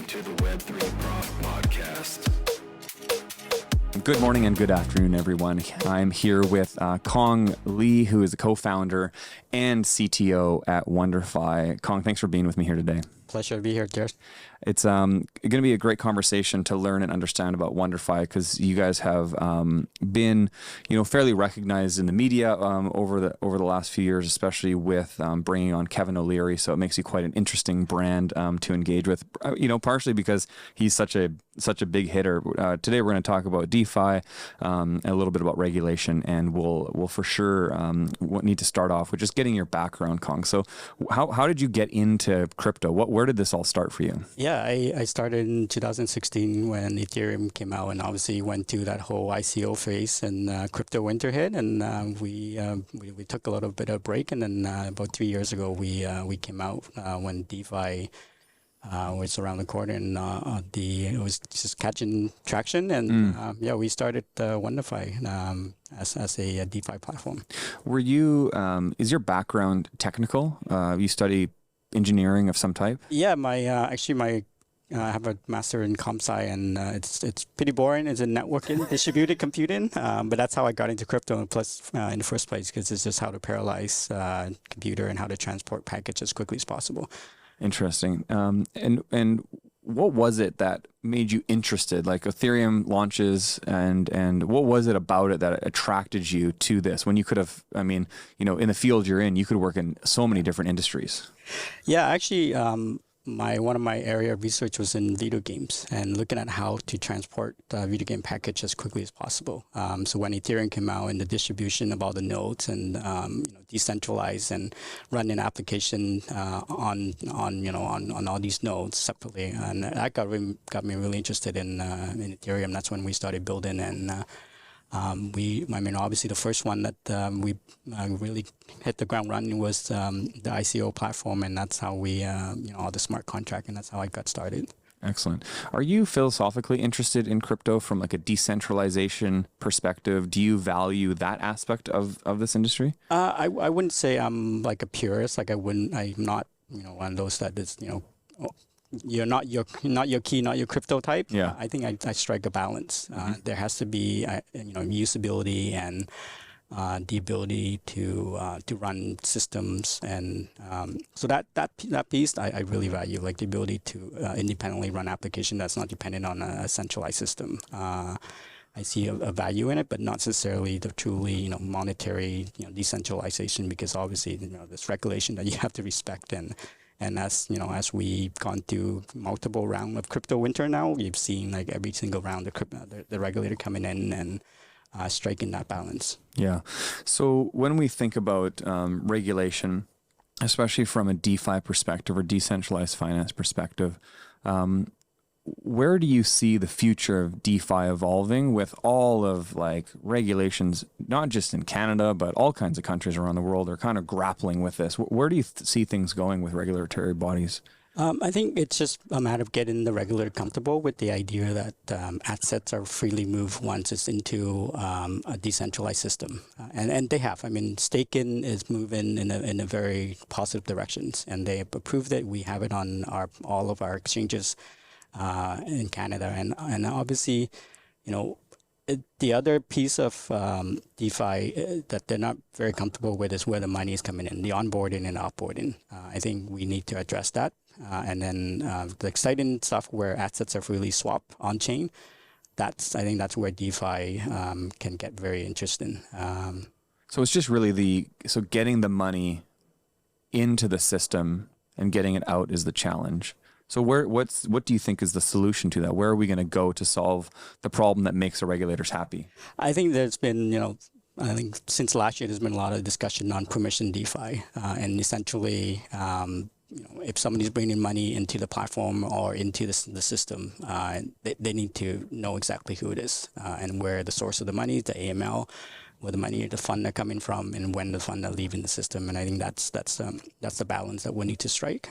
to the Web3 Prof Podcast. Good morning and good afternoon, everyone. I'm here with Cong Ly, who is a co-founder and CTO at WonderFi. Cong, thanks for being with me here today. Pleasure to be here, Jared. It's going to be a great conversation to learn and understand about WonderFi because you guys have been, fairly recognized in the media over the last few years, especially with bringing on Kevin O'Leary. So it makes you quite an interesting brand to engage with. Partially because he's such a big hitter. Today we're going to talk about DeFi, and a little bit about regulation, and we'll for sure need to start off with just getting your background, Cong. So how did you get into crypto? Where did this all start for you? Yeah, I started in 2016 when Ethereum came out, and obviously went through that whole ICO phase and crypto winter hit, and we took a little bit of a break, and then about 3 years ago we came out when DeFi was around the corner, and it was just catching traction, and we started WonderFi as a DeFi platform. Were you? Is your background technical? You study engineering of some type? Yeah, I have a master in Cong Ly, and it's pretty boring. It's in networking, distributed computing, but that's how I got into crypto. And plus, in the first place, because it's just how to parallelize computer and how to transport packets as quickly as possible. Interesting. And what was it that made you interested? Like Ethereum launches, and what was it about it that attracted you to this? When you could have, in the field you're in, you could work in so many different industries. Yeah, actually, one of my area of research was in video games and looking at how to transport video game package as quickly as possible. So when Ethereum came out and the distribution of all the nodes and decentralized and running application on all these nodes separately, and that got me really interested in Ethereum. That's when we started building, and obviously the first one that we really hit the ground running was the ICO platform, and that's how we, all the smart contract, and that's how I got started. Excellent. Are you philosophically interested in crypto from like a decentralization perspective? Do you value that aspect of this industry? I wouldn't say I'm like a purist. I'm not, one of those that is, you're not your key, not your crypto type. Yeah. I think I strike a balance. There has to be usability and the ability to run systems, and so that piece I really value, like the ability to independently run application that's not dependent on a centralized system. I see a value in it, but not necessarily the truly monetary decentralization, because obviously there's regulation that you have to respect, and as we've gone through multiple rounds of crypto winter now, we've seen like every single round the regulator coming in and striking that balance. Yeah. So when we think about regulation, especially from a DeFi perspective or decentralized finance perspective, where do you see the future of DeFi evolving with all of like regulations, not just in Canada, but all kinds of countries around the world are kind of grappling with this? Where do you see things going with regulatory bodies? I think it's just a matter of getting the regulator comfortable with the idea that assets are freely moved once it's into a decentralized system, and they have. Staking is moving in a very positive directions, and they have approved it. We have it on all of our exchanges in Canada, and obviously, the other piece of DeFi that they're not very comfortable with is where the money is coming in, the onboarding and offboarding. I think we need to address that. And then the exciting stuff where assets are freely swapped on chain, I think that's where DeFi can get very interesting. So it's just really getting the money into the system and getting it out is the challenge. So what do you think is the solution to that? Where are we going to go to solve the problem that makes the regulators happy? I think there's been, I think since last year, there's been a lot of discussion on permission DeFi, and essentially, if somebody's bringing money into the platform or into the system, they need to know exactly who it is and where the source of the money, the AML, where the money, the fund are coming from, and when the fund are leaving the system. And I think that's the balance that we need to strike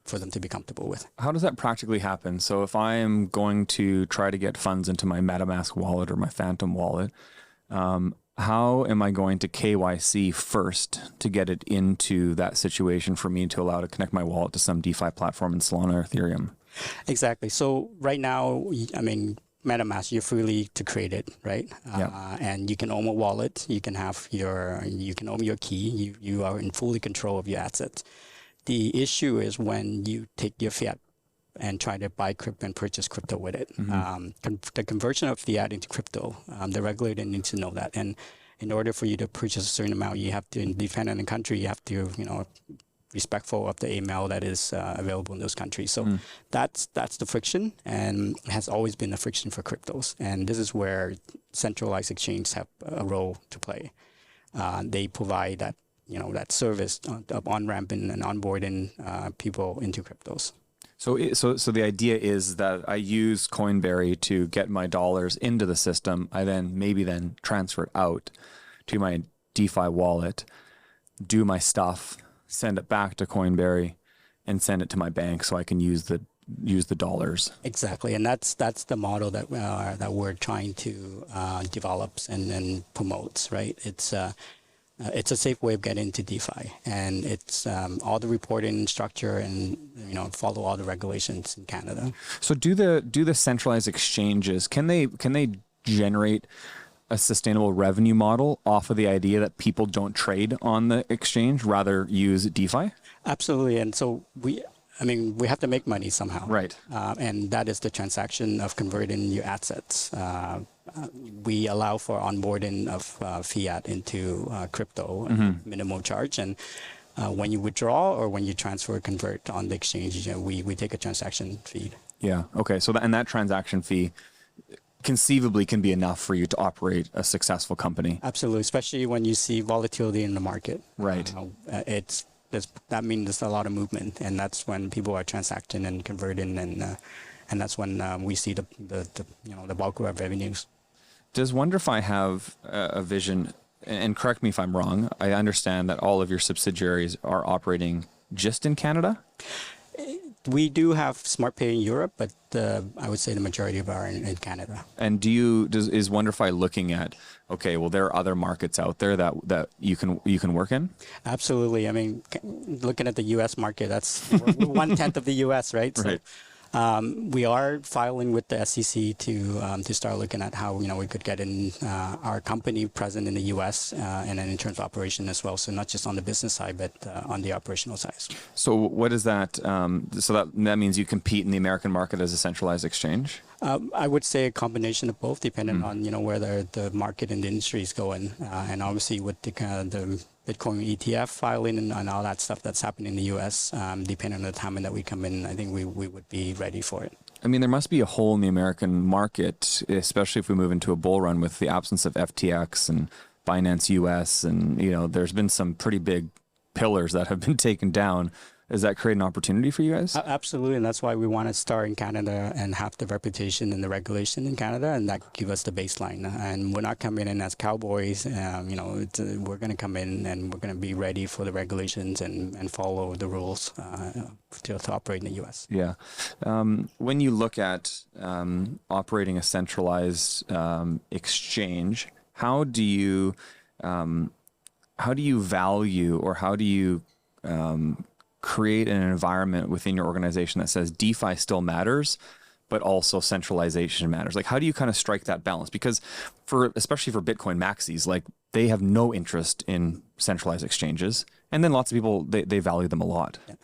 for them to be comfortable with. How does that practically happen? So if I am going to try to get funds into my MetaMask wallet or my Phantom wallet, how am I going to KYC first to get it into that situation for me to allow to connect my wallet to some DeFi platform in Solana or Ethereum? Exactly. So right now, I mean, MetaMask, you're free to create it, right? Yeah. And you can own a wallet. You can own your key. You are in fully control of your assets. The issue is when you take your fiat and try to buy crypto and purchase crypto with it. The conversion of fiat into crypto, the regulator needs to know that. And in order for you to purchase a certain amount, you have to, depending on the country, you have to, respectful of the AML that is available in those countries. So that's the friction, and has always been the friction for cryptos. And this is where centralized exchanges have a role to play. They provide that that service of on-ramping and onboarding people into cryptos. So the idea is that I use Coinberry to get my dollars into the system. I then transfer it out to my DeFi wallet, do my stuff, send it back to Coinberry, and send it to my bank so I can use the dollars. Exactly, and that's the model that we're trying to develop and promote. Right, it's a safe way of getting into DeFi, and it's all the reporting structure and follow all the regulations in Canada. So do the centralized exchanges, can they generate a sustainable revenue model off of the idea that people don't trade on the exchange, rather use DeFi? Absolutely, and so we have to make money somehow, right? And that is the transaction of converting your assets. We allow for onboarding of fiat into crypto, minimal charge, and when you withdraw or when you transfer or convert on the exchange, we take a transaction fee. Yeah. Okay. So that transaction fee conceivably can be enough for you to operate a successful company. Absolutely, especially when you see volatility in the market. Right. That means there's a lot of movement, and that's when people are transacting and converting, and that's when we see the bulk of our revenues. Does WonderFi have a vision? And correct me if I'm wrong. I understand that all of your subsidiaries are operating just in Canada. We do have SmartPay in Europe, but I would say the majority of our in Canada. And is WonderFi looking at, okay, well, there are other markets out there that you can work in? Absolutely. I mean, looking at the U.S. market, that's we're 1/10 of the U.S., right? Right. So, we are filing with the SEC to start looking at how we could get in our company present in the U.S. And then in terms of operation as well. So not just on the business side, but on the operational side. So what is that? So that means you compete in the American market as a centralized exchange? I would say a combination of both, depending on where the market and the industry is going, and obviously with the Bitcoin ETF filing and all that stuff that's happening in the U.S. Depending on the timing that we come in, I think we would be ready for it. I mean, there must be a hole in the American market, especially if we move into a bull run with the absence of FTX and Binance US, and there's been some pretty big pillars that have been taken down. Does that create an opportunity for you guys? Absolutely, and that's why we want to start in Canada and have the reputation and the regulation in Canada, and that give us the baseline. And we're not coming in as cowboys. We're going to come in and we're going to be ready for the regulations and follow the rules to operate in the U.S. Yeah. When you look at operating a centralized exchange, how do you value, or how do you create an environment within your organization that says DeFi still matters, but also centralization matters? Like, how do you kind of strike that balance? Because especially for Bitcoin maxis, like, they have no interest in centralized exchanges. And then lots of people, they value them a lot. Yeah.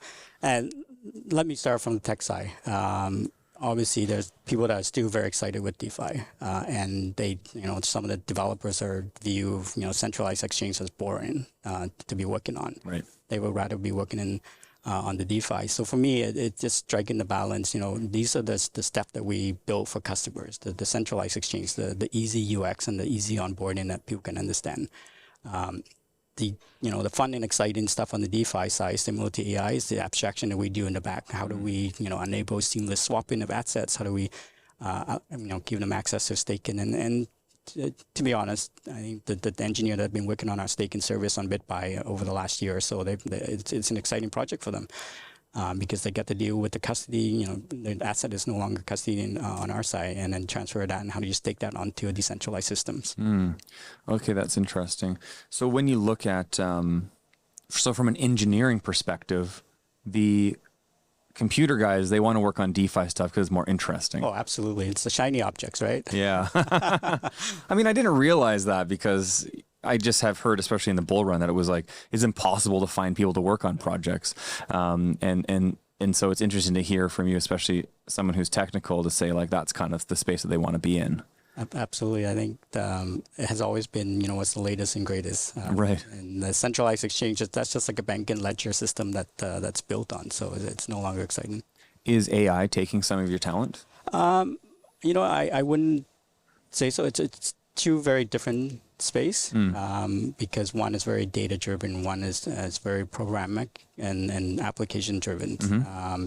And let me start from the tech side. Obviously, there's people that are still very excited with DeFi, and they, some of the developers view centralized exchange as boring to be working on. Right. They would rather be working on the DeFi. So for me, it's just striking the balance. These are the steps that we build for customers: the centralized exchange, the easy UX, and the easy onboarding that people can understand. The fun and exciting stuff on the DeFi side, similar to AI, is the abstraction that we do in the back. How do we enable seamless swapping of assets? How do we give them access to staking? And to be honest, I think the engineer that have been working on our staking service on BitBuy over the last year or so, it's an exciting project for them. Because they get to deal with the custody, the asset is no longer custody on our side, and then transfer that, and how do you stake that onto a decentralized systems? Okay, that's interesting. So when you look at, so from an engineering perspective, the computer guys, they want to work on DeFi stuff because it's more interesting. Oh, absolutely. It's the shiny objects, right? Yeah. I mean, I didn't realize that because I just have heard, especially in the bull run, that it was like, it's impossible to find people to work on projects. And so it's interesting to hear from you, especially someone who's technical, to say like, that's kind of the space that they want to be in. Absolutely. I think it has always been, what's the latest and greatest. Right. And the centralized exchange, that's just like a bank and ledger system that's built on. So it's no longer exciting. Is AI taking some of your talent? I wouldn't say so. It's two very different space because one is very data driven, one is very programmatic and application driven.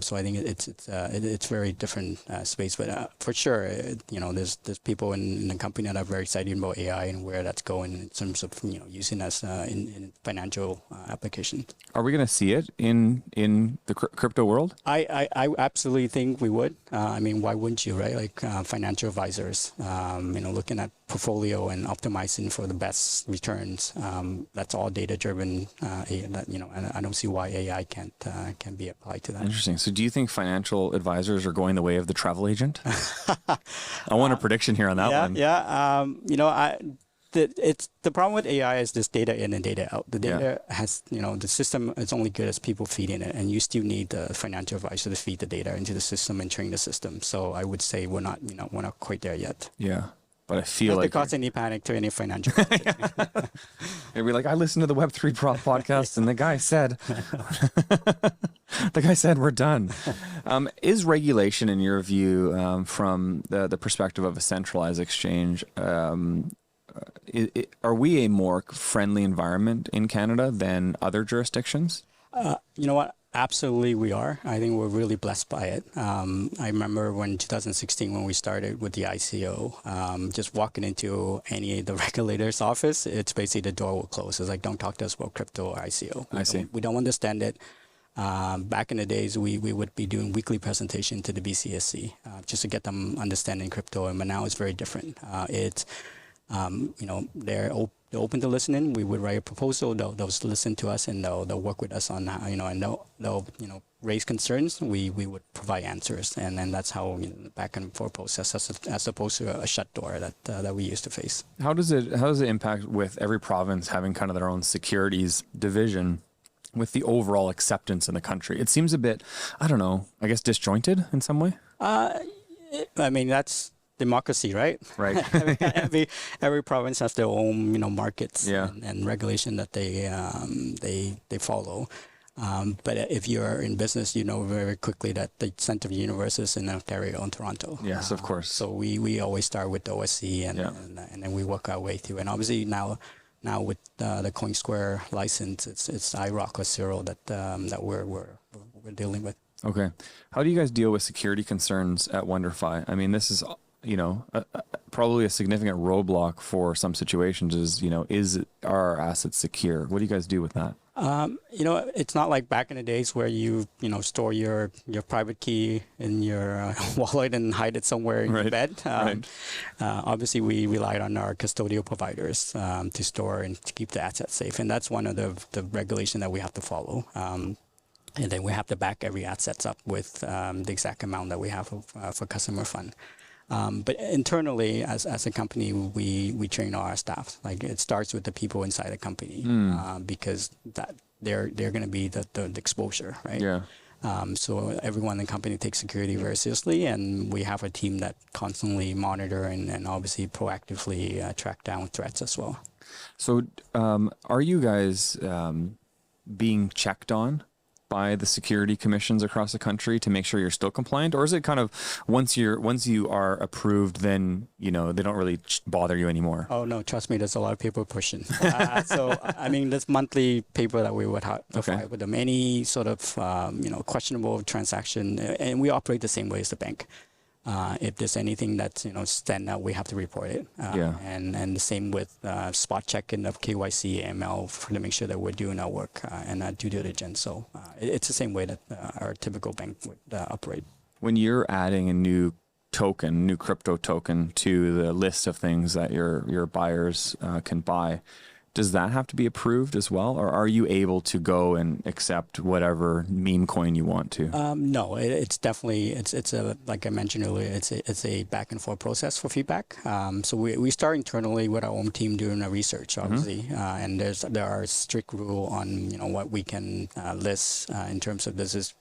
So I think it's very different space. But for sure, there's people in the company that are very excited about AI and where that's going in terms of using us in financial application. Are we going to see it in the crypto world? I absolutely think we would. I mean, why wouldn't you, right? Like financial advisors, looking at portfolio and optimizing for the best returns. That's all data driven. And I don't see why AI can be applied to that. Interesting. So do you think financial advisors are going the way of the travel agent? I want a prediction here on that one. Yeah. It's the problem with AI is this data in and data out. The data has, the system is only good as people feed in it, and you still need the financial advisor to feed the data into the system and train the system. So I would say we're not quite there yet. Yeah. But I feel like to cause any panic to any financial. They'd be like, I listened to the Web3 podcast, and the guy said, we're done. Is regulation, in your view, from the perspective of a centralized exchange, are we a more friendly environment in Canada than other jurisdictions? You know what? Absolutely, we are. I think we're really blessed by it. I remember when 2016, when we started with the ICO, just walking into any of the regulator's office, it's basically the door will close. It's like, don't talk to us about crypto or ICO. We don't understand it. Back in the days, we would be doing weekly presentation to the BCSC just to get them understanding crypto. But now it's very different. They're open to listening. We would write a proposal. They'll listen to us, and they'll work with us on how, and they'll raise concerns. We would provide answers, and then that's how the back and forth process, as opposed to a shut door that we used to face. How does it impact with every province having kind of their own securities division, with the overall acceptance in the country? It seems a bit, I don't know, I guess disjointed in some way. I mean, that's democracy, right? Right. every province has their own, markets Yeah. and regulation that they follow. But if you're in business, you know very quickly that the center of the universe is in Ontario and Toronto. Yes, of course. So we always start with the OSC and then we work our way through. And obviously now with the CoinSquare license, it's IROC or Zero that we're dealing with. Okay. How do you guys deal with security concerns at WonderFi? I mean, this is probably a significant roadblock for some situations. Is our assets secure? What do you guys do with that? It's not like back in the days where you store your private key in your wallet and hide it somewhere in your bed. Obviously, we relied on our custodial providers to store and to keep the assets safe, and that's one of the regulation that we have to follow. And then we have to back every assets up with the exact amount that we have for customer fund. But internally, as a company, we train our staff. Like, it starts with the people inside the company because that they're going to be the exposure, right? Yeah. So everyone in the company takes security very seriously, and we have a team that constantly monitor and obviously proactively track down threats as well. So are you guys being checked on by the security commissions across the country to make sure you're still compliant, or is it kind of once you are approved, then they don't really bother you anymore? Oh no, trust me, there's a lot of paper pushing. So I mean, this monthly paper that we would have file with them, any sort of questionable transaction, and we operate the same way as the bank. If there's anything that's stand out, we have to report it. And the same with spot checking of KYC, AML, to make sure that we're doing our work and our due diligence. So it's the same way that our typical bank would operate. When you're adding a new crypto token to the list of things that your buyers can buy, does that have to be approved as well, or are you able to go and accept whatever meme coin you want to? No, it's definitely it's a, like I mentioned earlier, it's a back and forth process for feedback. So we start internally with our own team doing our research, obviously, and there are strict rule on what we can list in terms of is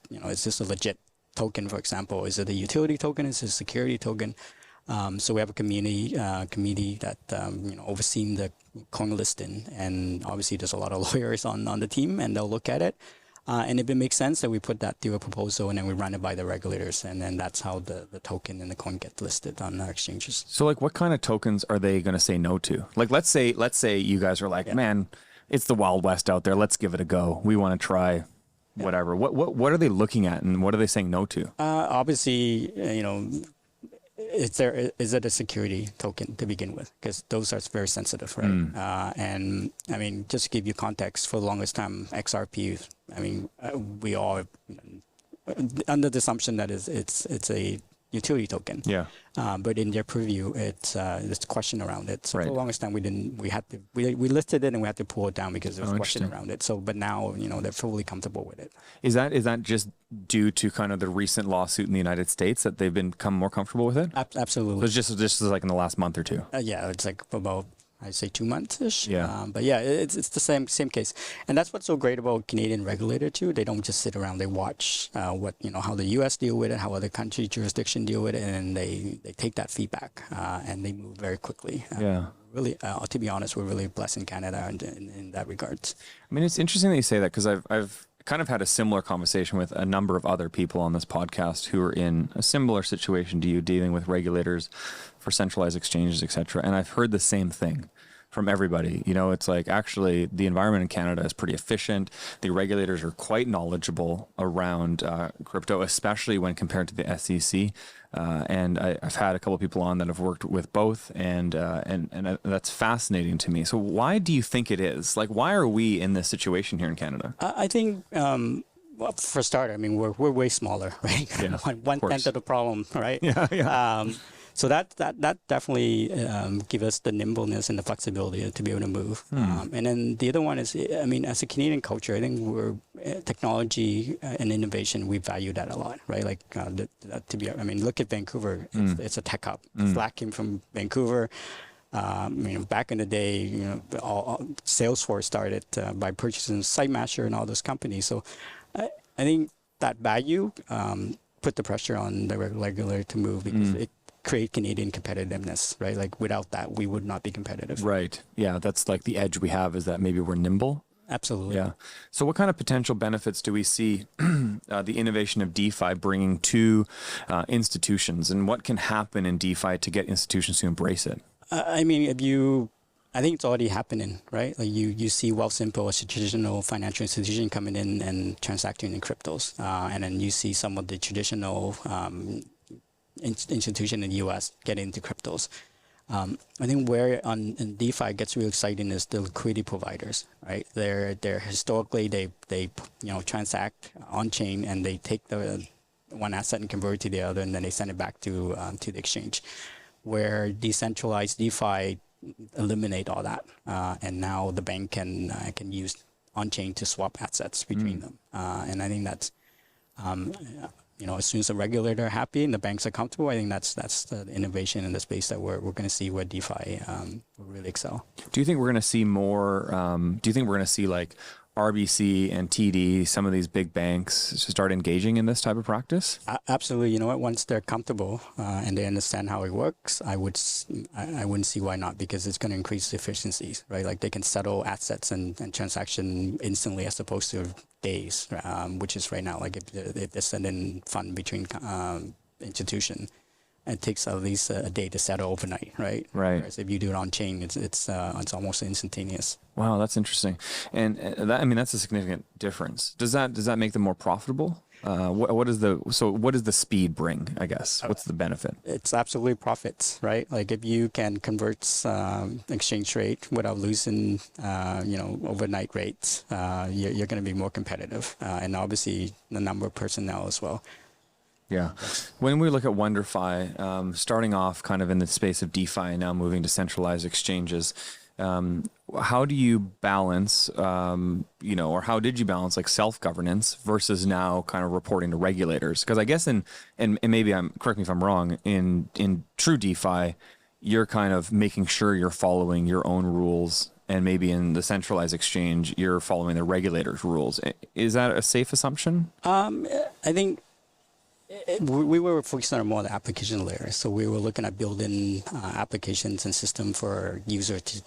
this a legit token, for example? Is it a utility token? Is it a security token? So we have a committee that overseeing the coin listing, and obviously there's a lot of lawyers on the team, and they'll look at it. And if it makes sense, then we put that through a proposal, and then we run it by the regulators, and then that's how the token and the coin get listed on our exchanges. So like, what kind of tokens are they going to say no to? Like, let's say you guys are like, man, it's the Wild West out there. Let's give it a go. We want to try whatever. What are they looking at, and what are they saying no to? Obviously, is it a security token to begin with? Because those are very sensitive, right? And I mean, just to give you context, for the longest time, XRP, I mean, we all under the assumption that it's a utility token. Yeah. But in their preview, there's a question around it. So Right. for the longest time, we listed it and we had to pull it down because there was a question around it. So, but now, they're fully comfortable with it. Is that just due to kind of the recent lawsuit in the United States that they've become more comfortable with it? Absolutely. So it's just like in the last month or two. Yeah, it's like about, I'd say 2 months-ish. Yeah. But yeah, it's the same case. And that's what's so great about Canadian regulator too. They don't just sit around, they watch how the US deal with it, how other country jurisdiction deal with it, and they take that feedback and they move very quickly. Yeah. Really, to be honest, we're really blessed in Canada in that regard. I mean, it's interesting that you say that, because I've kind of had a similar conversation with a number of other people on this podcast who are in a similar situation to you, dealing with regulators for centralized exchanges, et cetera. And I've heard the same thing from everybody. It's like, actually, the environment in Canada is pretty efficient. The regulators are quite knowledgeable around crypto, especially when compared to the SEC. And I've had a couple of people on that have worked with both, and that's fascinating to me. So why do you think it is? Like, why are we in this situation here in Canada? I think, well, for a start, I mean, we're way smaller, right? Yeah, one tenth of the problem, right? Yeah. So that definitely give us the nimbleness and the flexibility to be able to move. And then the other one is, I mean, as a Canadian culture, I think we're technology and innovation. We value that a lot, right? Like look at Vancouver. It's a tech hub. Slack came from Vancouver. Back in the day, Salesforce started by purchasing SiteMaster and all those companies. So I think that value put the pressure on the regulator to move, because it create Canadian competitiveness, right? Like, without that, we would not be competitive. Right. Yeah, that's like the edge we have, is that maybe we're nimble. Absolutely. Yeah. So what kind of potential benefits do we see the innovation of DeFi bringing to institutions, and what can happen in DeFi to get institutions to embrace it? I think it's already happening, right? Like you see Wealthsimple, a traditional financial institution, coming in and transacting in cryptos. And then you see some of the traditional institution in the US get into cryptos. I think where in DeFi gets really exciting is the liquidity providers, right? They're historically they transact on chain, and they take the one asset and convert it to the other, and then they send it back to the exchange. Where decentralized DeFi eliminate all that, and now the bank can use on chain to swap assets between them, and I think that's. As soon as the regulator are happy and the banks are comfortable, I think that's the innovation in the space that we're going to see where DeFi will really excel. Do you think we're going to see more? Do you think we're going to see like RBC and TD, some of these big banks, start engaging in this type of practice? Absolutely. You know what? Once they're comfortable and they understand how it works, I wouldn't see why not, because it's going to increase efficiencies, right? Like, they can settle assets and transaction instantly, as opposed to days, which is right now. Like, if they're sending fund between institution, it takes at least a day to settle overnight, right? Right. Whereas if you do it on chain, it's almost instantaneous. Wow, that's interesting, and that's a significant difference. Does that make them more profitable? What does the speed bring, I guess? What's the benefit? It's absolutely profits, right? Like, if you can convert exchange rate without losing, overnight rates, you're going to be more competitive, and obviously the number of personnel as well. Yeah. When we look at WonderFi, starting off kind of in the space of DeFi and now moving to centralized exchanges, How do you balance, or how did you balance like self-governance versus now kind of reporting to regulators? Because I guess and maybe correct me if I'm wrong, in true DeFi, you're kind of making sure you're following your own rules, and maybe in the centralized exchange, you're following the regulators' rules. Is that a safe assumption? I think we were focused on more the application layer. So we were looking at building applications and system for user to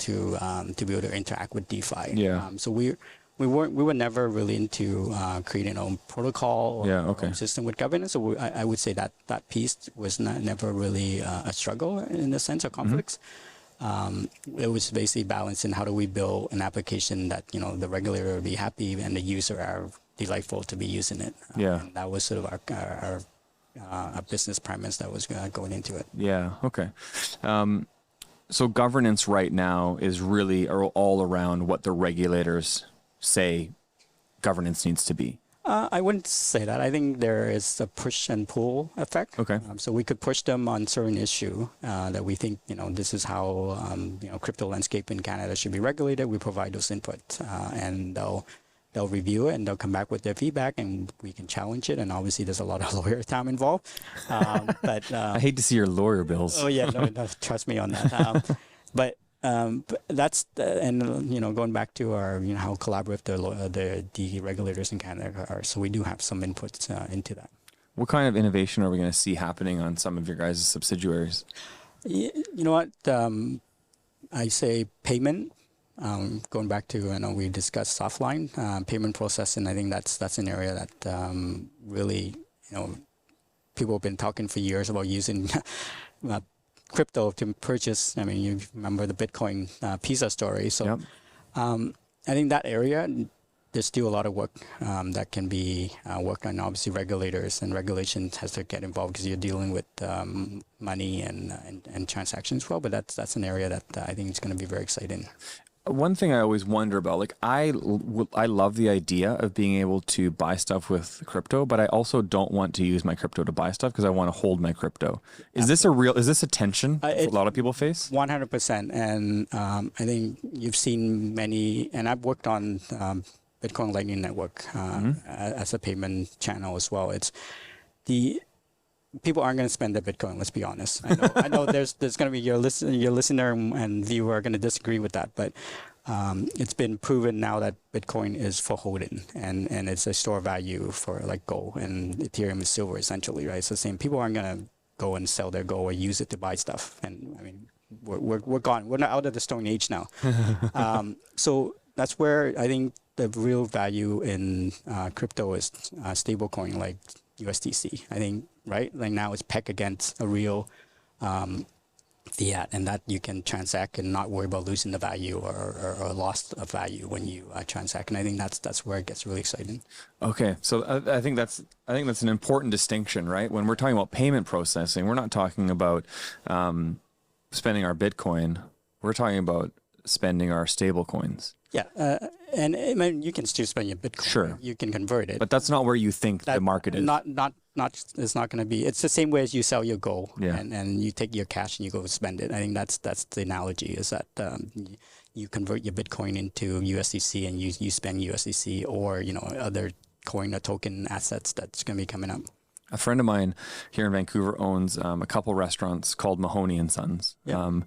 be able to interact with DeFi. Yeah. So we were never really into creating our own protocol or our own system with governance. So I would say that piece was never really a struggle in the sense of conflicts. It was basically balancing how do we build an application that the regulator will be happy and the user are delightful to be using it. And that was sort of our business premise that was going into it. Yeah. Okay. So governance right now is really all around what the regulators say governance needs to be. I wouldn't say that. I think there is a push and pull effect. Okay. So we could push them on certain issue that we think, this is how, crypto landscape in Canada should be regulated. We provide those input and they'll review it and they'll come back with their feedback and we can challenge it. And obviously there's a lot of lawyer time involved. But I hate to see your lawyer bills. Oh yeah, no, trust me on that. But that's going back to our how collaborative the regulators in Canada are. So we do have some inputs into that. What kind of innovation are we going to see happening on some of your guys' subsidiaries? You know what? I say payment. Going back to we discussed offline payment processing. I think that's an area that really people have been talking for years about using crypto to purchase. I mean, you remember the Bitcoin pizza story. So I think that area, there's still a lot of work that can be worked on. Obviously, regulators and regulations has to get involved because you're dealing with money and transactions as well. But that's an area that I think is going to be very exciting. One thing I always wonder about, like I love the idea of being able to buy stuff with crypto, but I also don't want to use my crypto to buy stuff because I want to hold my crypto. Is this a tension a lot of people face? 100%. And I think you've seen many, and I've worked on Bitcoin Lightning Network as a payment channel as well. It's people aren't going to spend their Bitcoin. Let's be honest. I know there's going to be your listener and viewer are going to disagree with that, but it's been proven now that Bitcoin is for holding and it's a store value for like gold, and Ethereum is silver essentially, right? So same people aren't going to go and sell their gold or use it to buy stuff. And I mean, we're gone. We're not out of the Stone Age now. So that's where I think the real value in crypto is stablecoin like USDC. I think, right? Like now it's pegged against a real fiat, and that you can transact and not worry about losing the value or loss of value when you transact. And I think that's where it gets really exciting. Okay, so I think that's an important distinction, right? When we're talking about payment processing, we're not talking about spending our Bitcoin. We're talking about spending our stable coins. Yeah, and I mean, you can still spend your Bitcoin. Sure. You can convert it. But that's not where you think the market is. It's not going to be. It's the same way as you sell your gold, yeah. and you take your cash and you go spend it. I think that's the analogy, is that you convert your Bitcoin into USDC and you spend USDC or other coin or token assets that's going to be coming up. A friend of mine here in Vancouver owns a couple restaurants called Mahoney and Sons. Yeah.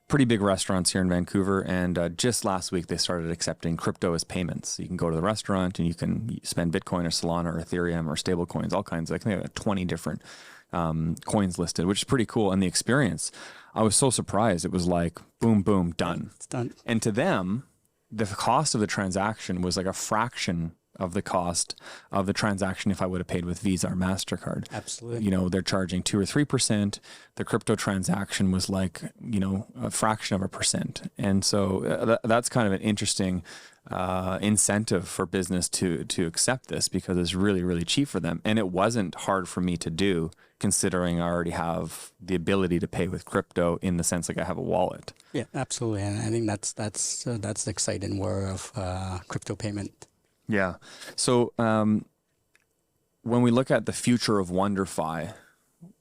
Pretty big restaurants here in Vancouver, and just last week they started accepting crypto as payments. You can go to the restaurant and you can spend Bitcoin or Solana or Ethereum or stable coins, all kinds. I think they have 20 different coins listed, which is pretty cool. And the experience, I was so surprised. It was like, boom, boom, done. It's done. And to them, the cost of the transaction was like a fraction of the cost of the transaction if I would have paid with Visa or MasterCard. Absolutely. They're charging 2 or 3%. The crypto transaction was like, a fraction of a percent. And so that's kind of an interesting incentive for business to accept this, because it's really, really cheap for them. And it wasn't hard for me to do, considering I already have the ability to pay with crypto in the sense like I have a wallet. Yeah, absolutely. And I think that's the exciting world of crypto payment. Yeah. So when we look at the future of WonderFi,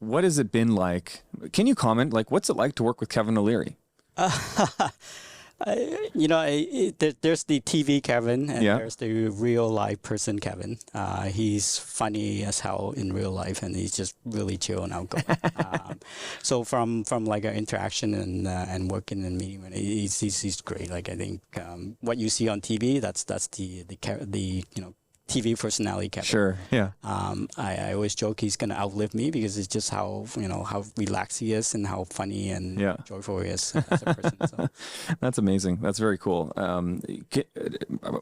what has it been like? Can you comment? Like, what's it like to work with Kevin O'Leary? There's the TV Kevin, and Yeah. there's the real life person Kevin. He's funny as hell in real life, and he's just really chill and outgoing. So from like an interaction and working and meeting, he's great. Like I think what you see on TV, that's the TV personality Kevin. Sure. Yeah. I always joke he's gonna outlive me because it's just how how relaxed he is and how funny and joyful he is as a person. So. That's amazing. That's very cool.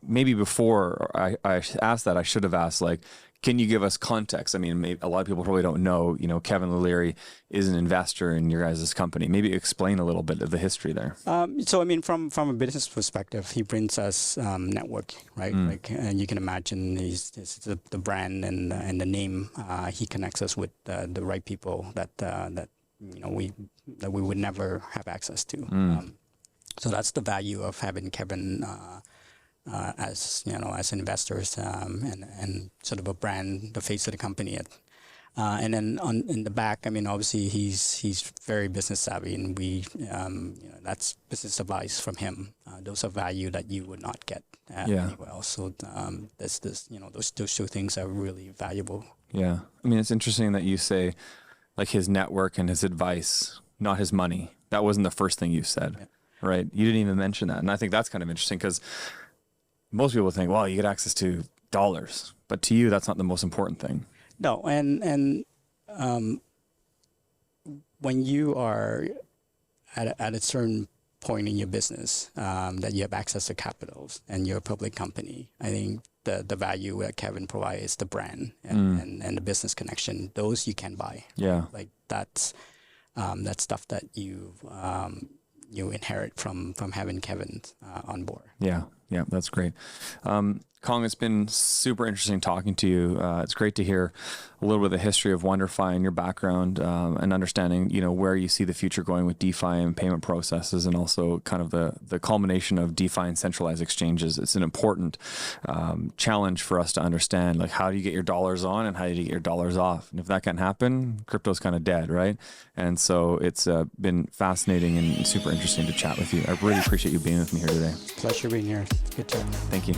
Maybe before I asked that, I should have asked, like, can you give us context? I mean, maybe a lot of people probably don't know, Kevin O'Leary is an investor in your guys' company. Maybe explain a little bit of the history there. So, I mean, from a business perspective, he brings us network, right? Like, and you can imagine he's the brand and the name. He connects us with the right people that we would never have access to. So that's the value of having Kevin as investors and sort of a brand, the face of the company. And then in the back, I mean, obviously he's very business savvy, and we that's business advice from him. Those are value that you would not get anywhere else. So those two things are really valuable. Yeah, I mean, it's interesting that you say like his network and his advice, not his money. That wasn't the first thing you said, right? You didn't even mention that, and I think that's kind of interesting because most people think, well, you get access to dollars, but to you, that's not the most important thing. No, and when you are at a certain point in your business that you have access to capitals and you're a public company, I think the value that Kevin provides is the brand and the business connection. Those you can buy. Yeah, like that's stuff that you inherit from having Kevin on board. Yeah, that's great. Cong, it's been super interesting talking to you. It's great to hear a little bit of the history of WonderFi and your background and understanding, where you see the future going with DeFi and payment processes, and also kind of the culmination of DeFi and centralized exchanges. It's an important challenge for us to understand, like, how do you get your dollars on and how do you get your dollars off? And if that can't happen, crypto's kind of dead, right? And so it's been fascinating and super interesting to chat with you. I really appreciate you being with me here today. Pleasure being here. Good job. Thank you.